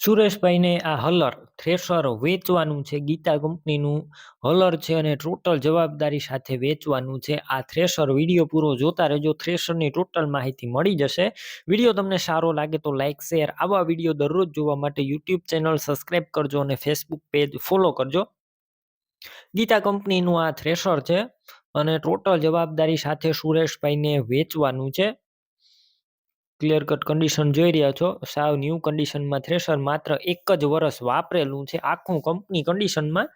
સુરેશભાઈને આ હલર થ્રેશર વેચવાનું છે. ગીતા કંપનીનું હલર છે અને ટોટલ જવાબદારી સાથે વેચવાનું છે. આ થ્રેશર વિડીયો પૂરો જોતા રહેજો. થ્રેશરની ટોટલ માહિતી મળી જશે. વિડીયો તમને સારો લાગે તો લાઇક શેર. આવા વિડીયો દરરોજ જોવા માટે યુટ્યુબ ચેનલ સબસ્ક્રાઇબ કરજો અને ફેસબુક પેજ ફોલો કરજો. ગીતા કંપનીનું આ થ્રેશર છે અને ટોટલ જવાબદારી સાથે સુરેશભાઈને વેચવાનું છે. ક્લિયર કટ કન્ડિશન જોઈ રહ્યા છો. સાવ ન્યૂ કન્ડિશનમાં થ્રેશર માત્ર એક જ વર્ષ વાપરેલું છે, આખું કંપની કન્ડિશનમાં.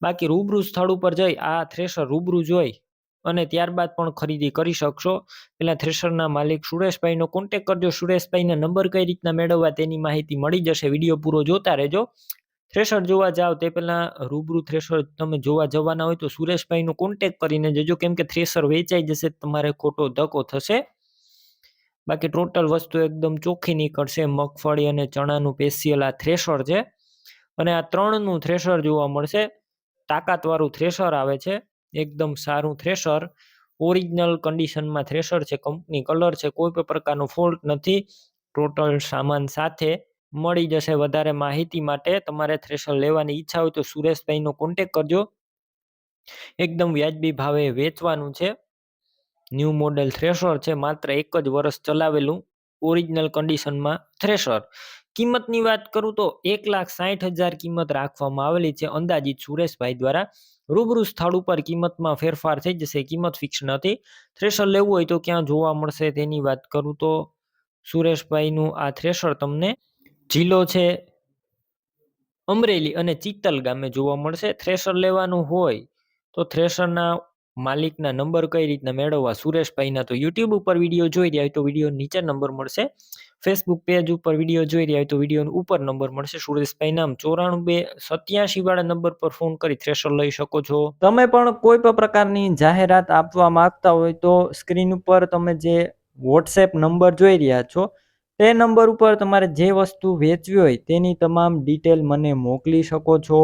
બાકી રૂબરૂ સ્થળ ઉપર જઈ આ થ્રેશર રૂબરૂ જોઈ અને ત્યારબાદ પણ ખરીદી કરી શકશો. પેલા થ્રેશરના માલિક સુરેશભાઈનો કોન્ટેક કરજો. સુરેશભાઈના નંબર કઈ રીતના મેળવવા તેની માહિતી મળી જશે. વિડીયો પૂરો જોતા રહેજો. થ્રેશર જોવા જાવ તે પહેલા રૂબરૂ થ્રેશર તમે જોવા જવાના હોય તો સુરેશભાઈનો કોન્ટેક કરીને જજો, કેમ કે થ્રેશર વેચાઈ જશે તમારે ખોટો ધક્કો થશે. બાકી ટોટલ વસ્તુ એકદમ ચોખ્ખી નીકળશે. મગફળી અને ચણાનું સ્પેશિયલ આ થ્રેશર છે અને આ 3નું થ્રેશર જોવા મળશે. તાકાતવાળું થ્રેશર આવે છે, એકદમ સારું થ્રેશર. ઓરિજિનલ કન્ડિશનમાં થ્રેશર છે, કંપની કલર છે, કોઈ પણ પ્રકારનો ફોલ્ટ નથી. ટોટલ સામાન સાથે મળી જશે. વધારે માહિતી માટે તમારે થ્રેશર લેવાની ઈચ્છા હોય તો સુરેશભાઈનો કોન્ટેક કરજો. એકદમ વ્યાજબી ભાવે વેચવાનું છે. ન્યૂ મોડેલ થ્રેશર છે, માત્ર એક જ વર્ષ ચલાવેલું ઓરિજિનલ કન્ડિશનમાં થ્રેશર. કિંમતની વાત કરું તો 1,60,000 કિંમત રાખવામાં આવેલી છે અંદાજિત સુરેશભાઈ દ્વારા. રૂબરૂ સ્થળ ઉપર કિંમતમાં ફેરફાર થઈ જશે, કિંમત ફિક્સ નથી. થ્રેશર લેવું હોય તો ક્યાં જોવા મળશે તેની વાત કરું તો સુરેશભાઈનું આ થ્રેશર તમને જિલ્લો છે અમરેલી અને ચિત્તલ ગામે જોવા મળશે. થ્રેશર લેવાનું હોય તો થ્રેશરના માલિકના નંબર કઈ રીતના મેળવવા સુરેશભાઈના, તો યુટ્યુબ ઉપર વિડીયો જોઈ રહ્યા હોય તો વિડીયો નીચે નંબર મળશે. ફેસબુક પેજ ઉપર વિડીયો જોઈ રહ્યા હોય તો વિડીયો ઉપર નંબર મળશે. સુરેશભાઈ નામ 94 87 વાળા નંબર પર ફોન કરી થ્રેશર લઈ શકો છો. તમે પણ કોઈ પણ પ્રકારની જાહેરાત આપવા માંગતા હોય તો સ્ક્રીન ઉપર તમે જે વોટ્સએપ નંબર જોઈ રહ્યા છો તે નંબર ઉપર તમારે જે વસ્તુ વેચવી હોય તેની તમામ ડિટેલ મને મોકલી શકો છો.